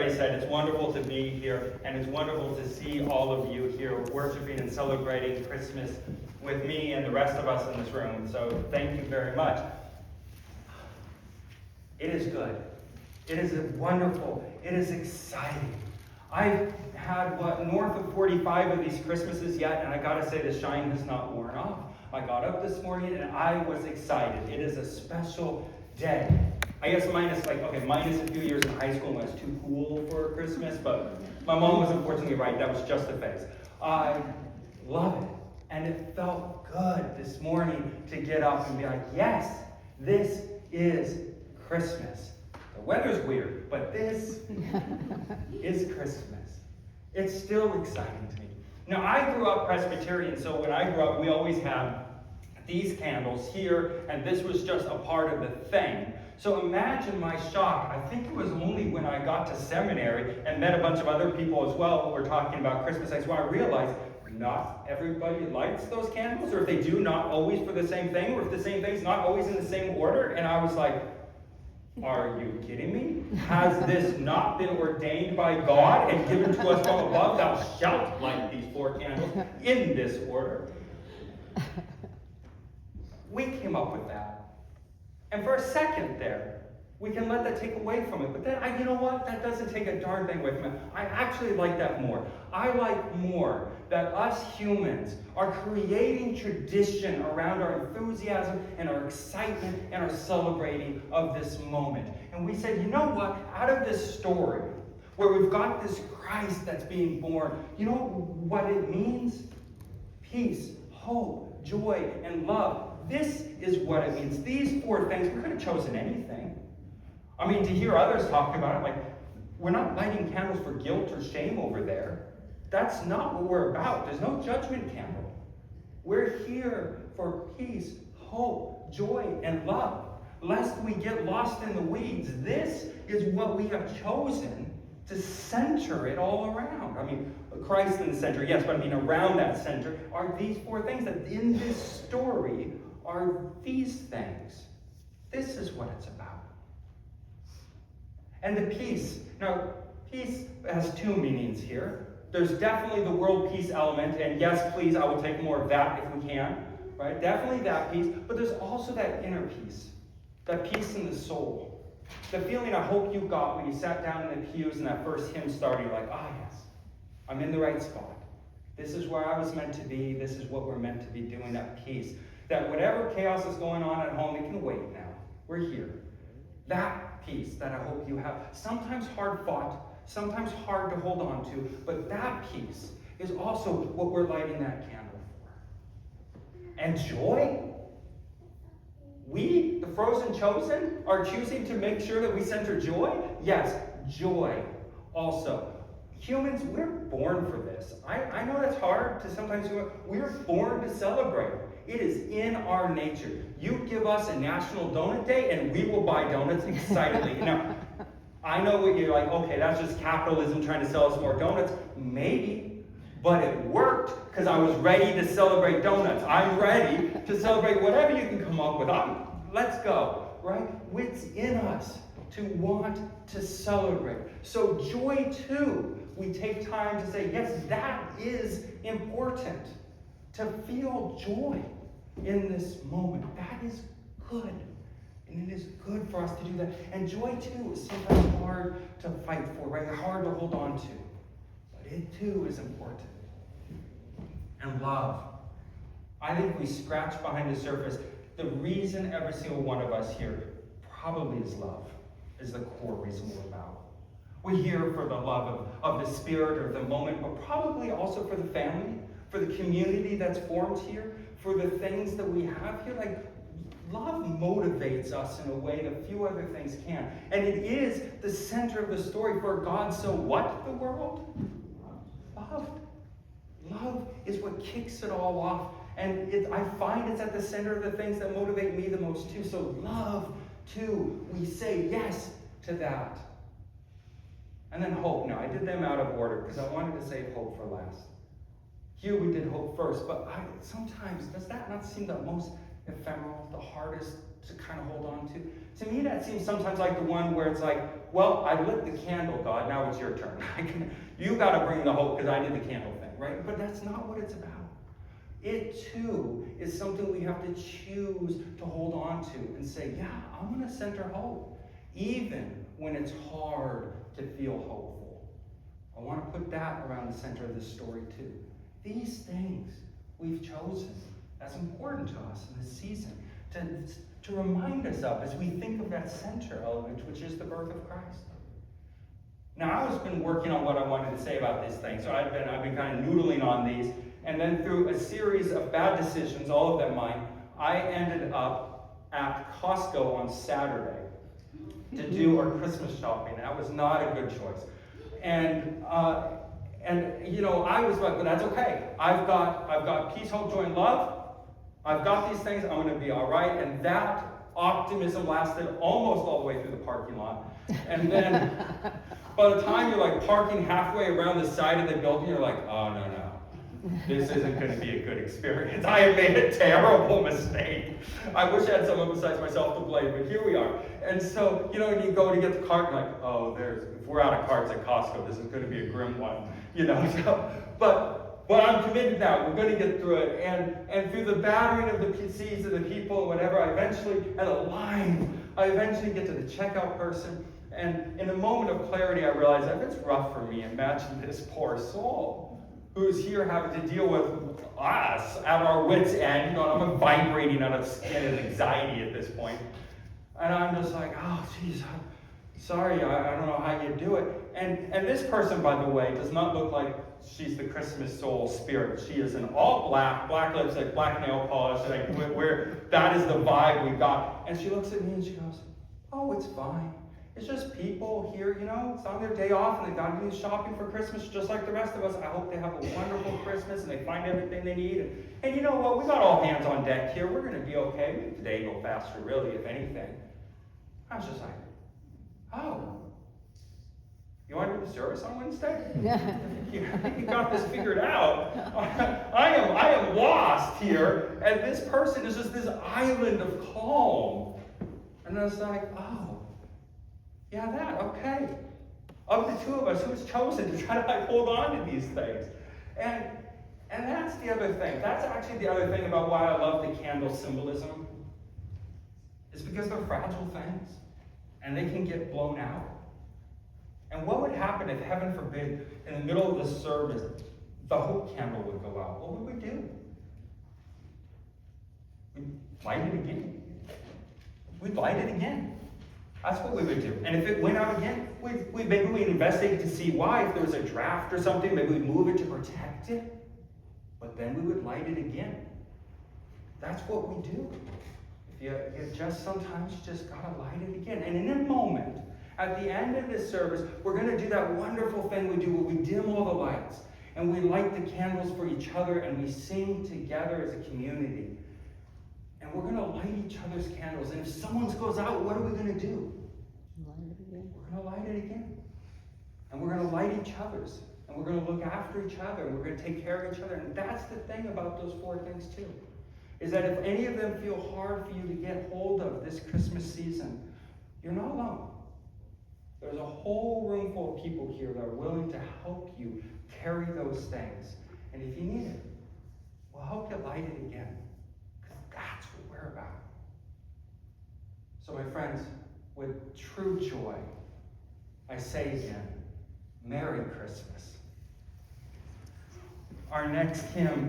Trey said, it's wonderful to be here, and it's wonderful to see all of you here worshiping and celebrating Christmas with me and the rest of us in this room. So thank you very much. It is good. It is wonderful. It is exciting. I've had, north of 45 of these Christmases yet, and I gotta say the shine has not worn off. I got up this morning and I was excited. It is a special day. I guess minus a few years in high school when I was too cool for Christmas, but my mom was unfortunately right. That was just a phase. I love it. And it felt good this morning to get up and be like, yes, this is Christmas. The weather's weird, but this is Christmas. It's still exciting to me. Now, I grew up Presbyterian, so when I grew up, we always had these candles here, and this was just a part of the thing. So imagine my shock. I think it was only when I got to seminary and met a bunch of other people as well who were talking about Christmas lights when I realized not everybody lights those candles, or if they do, not always for the same thing, or if the same thing's not always in the same order. And I was like, are you kidding me? Has this not been ordained by God and given to us from above? Thou shalt light these 4 candles in this order. We came up with that. And for a second there, we can let that take away from it. But then, you know what? That doesn't take a darn thing away from it. I actually like that more. I like more that us humans are creating tradition around our enthusiasm and our excitement and our celebrating of this moment. And we said, you know what? Out of this story, where we've got this Christ that's being born, you know what it means? Peace, hope, joy, and love. This is what it means. These 4 things, we could have chosen anything. I mean, to hear others talk about it, like, we're not lighting candles for guilt or shame over there. That's not what we're about. There's no judgment candle. We're here for peace, hope, joy, and love. Lest we get lost in the weeds, this is what we have chosen to center it all around. I mean, Christ in the center, yes, but I mean around that center are these 4 things that in this story are these things. This is what it's about. And the peace. Now, peace has 2 meanings here. There's definitely the world peace element, and yes, please, I will take more of that if we can. Right? Definitely that peace. But there's also that inner peace. That peace in the soul. The feeling I hope you got when you sat down in the pews and that first hymn started, you're like, yes, I'm in the right spot. This is where I was meant to be. This is what we're meant to be doing, that peace. That whatever chaos is going on at home, it can wait now. We're here. That peace that I hope you have. Sometimes hard fought, sometimes hard to hold on to, but that peace is also what we're lighting that candle for. And joy? We, the frozen chosen, are choosing to make sure that we center joy? Yes, joy also. Humans, we're born for this. I know that's hard to sometimes do. We're born to celebrate. It is in our nature. You give us a National Donut Day and we will buy donuts excitedly. Now, I know what you're like, okay, that's just capitalism trying to sell us more donuts. Maybe, but it worked because I was ready to celebrate donuts. I'm ready to celebrate whatever you can come up with. Let's go, right? It's in us to want to celebrate. So joy too, we take time to say, yes, that is important. To feel joy in this moment. That is good. And it is good for us to do that. And joy too is sometimes hard to fight for, right? Hard to hold on to. But it too is important. And love. I think we scratch behind the surface. The reason every single one of us here probably is love. Is the core reason we're about. We're here for the love of the spirit or the moment, but probably also for the family, for the community that's formed here, for the things that we have here. Like, love motivates us in a way that few other things can. And it is the center of the story. For God so what the world? Love. Love is what kicks it all off. And I find it's at the center of the things that motivate me the most too. So love too. We say yes to that. And then hope. Now, I did them out of order because I wanted to save hope for last. Here we did hope first, but sometimes, does that not seem the most ephemeral, the hardest to kind of hold on to. To me, that seems sometimes like the one where it's like, well, I lit the candle, God, now it's your turn. You got to bring the hope because I did the candle thing, right? But that's not what it's about. It, too, is something we have to choose to hold on to and say, yeah, I'm going to center hope, even when it's hard to feel hopeful. I want to put that around the center of this story, too. These things we've chosen as important to us in this season to remind us of as we think of that center element, which is the birth of Christ. Now, I've been working on what I wanted to say about this thing, so I've been kind of noodling on these, and then through a series of bad decisions, all of them mine, I ended up at Costco on Saturday to do our Christmas shopping. That was not a good choice. And you know, I was like, but that's okay. I've got peace, hope, joy, and love. I've got these things. I'm going to be all right. And that optimism lasted almost all the way through the parking lot. And then by the time you're like parking halfway around the side of the building, you're like, oh, no. This isn't going to be a good experience. I have made a terrible mistake. I wish I had someone besides myself to blame, but here we are. And so, you know, when you go to get the cart, you're like, oh, if we're out of carts at Costco, this is going to be a grim one, you know. So, but I'm committed now. We're going to get through it. And through the battering of the PCs and the people and whatever, I eventually get to the checkout person. And in a moment of clarity, I realized that it's rough for me. Imagine this poor soul who's here having to deal with us at our wits' end. You know, I'm vibrating out of skin and anxiety at this point. And I'm just like, oh, geez, I'm sorry, I don't know how you do it. And this person, by the way, does not look like she's the Christmas soul spirit. She is in all black lipstick, black nail polish, where that is the vibe we got. And she looks at me and she goes, oh, it's fine. It's just people here, you know, it's on their day off and they got to do shopping for Christmas just like the rest of us. I hope they have a wonderful Christmas and they find everything they need. And you know what? We got all hands on deck here. We're going to be okay. Maybe today go faster, really, if anything. I was just like, oh, you want to do the service on Wednesday? I think you got this figured out. I am lost here, and this person is just this island of calm. And I was like, oh. Yeah, okay. Of the two of us, who's chosen to try to hold on to these things? And that's the other thing. That's actually the other thing about why I love the candle symbolism. Is because they're fragile things. And they can get blown out. And what would happen if, heaven forbid, in the middle of the service, the hope candle would go out? What would we do? We'd light it again. We'd light it again. That's what we would do. And if it went out again, maybe we'd investigate to see why. If there was a draft or something, maybe we'd move it to protect it. But then we would light it again. That's what we do. Sometimes you just gotta light it again. And in a moment, at the end of this service, we're gonna do that wonderful thing we do where we dim all the lights and we light the candles for each other and we sing together as a community. And we're going to light each other's candles. And if someone's goes out, what are we going to do? Light it again. We're going to light it again. And we're going to light each other's. And we're going to look after each other. And we're going to take care of each other. And that's the thing about those four things too. Is that if any of them feel hard for you to get hold of this Christmas season, you're not alone. There's a whole room full of people here that are willing to help you carry those things. And if you need it, we'll help you light it again. That's what we're about. So my friends, with true joy, I say again, Merry Christmas. Our next hymn